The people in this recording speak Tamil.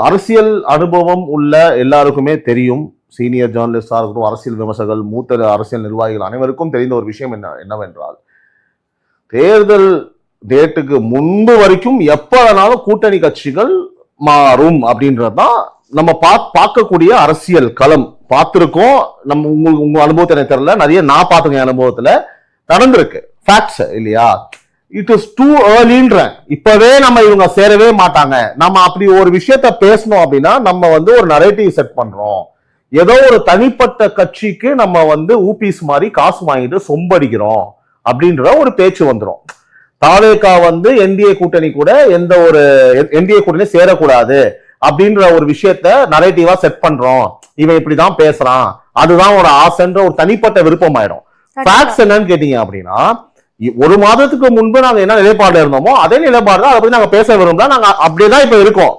அரசியல் அனுபவம் உள்ள எல்லாருக்குமே தெரியும், சீனியர் ஜேர்னலிஸ்டா இருக்கட்டும், அரசியல் விமர்சகர்கள், மூத்த அரசியல் நிர்வாகிகள் அனைவருக்கும் தெரிந்த ஒரு விஷயம் என்னவென்றால், தேர்தல் டேட்டுக்கு முன்பு வரைக்கும் எப்ப வேணாலும் கூட்டணி கட்சிகள் மாறும் அப்படின்றதுதான் நம்ம பார்க்கக்கூடிய அரசியல் களம். பார்த்திருக்கோம், நம்ம உங்க அனுபவத்தை எனக்கு தெரியல, நிறைய நான் பார்த்துக்க அனுபவத்துல நடந்திருக்கு, ஃபேக்ட்ஸ் இல்லையா? இட் இஸ் டூ ஏர்லின்றேன். இப்பவே நம்ம இவங்க சேரவே மாட்டாங்க, நம்ம அப்படி ஒரு விஷயத்த பேசணும் அப்படின்னா நம்ம ஒரு நரேட்டிவ் செட் பண்றோம், ஏதோ ஒரு தனிப்பட்ட கட்சிக்கு நம்ம ஊபிஸ் மாதிரி காசு வாங்கிட்டு சொம்படிக்கிறோம் அப்படின்ற ஒரு பேச்சு வந்துடும். தாவேகா என்டிஏ கூட்டணி கூட எந்த ஒரு என்டிஏ கூட்டணி சேரக்கூடாது அப்படின்ற ஒரு விஷயத்த நரேட்டிவா செட் பண்றோம், இவன் இப்படிதான் பேசுறான், அதுதான் ஒரு ஆசைன்ற ஒரு தனிப்பட்ட விருப்பம் ஆயிடும். ஃபேக்ட்ஸ் என்னன்னு கேட்டீங்க அப்படின்னா, ஒரு மாதத்துக்கு முன்பு நாங்க என்ன நிலைப்பாடு இருந்தோமோ அதே நிலைப்பாடு தான், அதை பத்தி நாங்க பேச விரும்பல, நாங்க அப்படியேதான் இப்ப இருக்கோம்.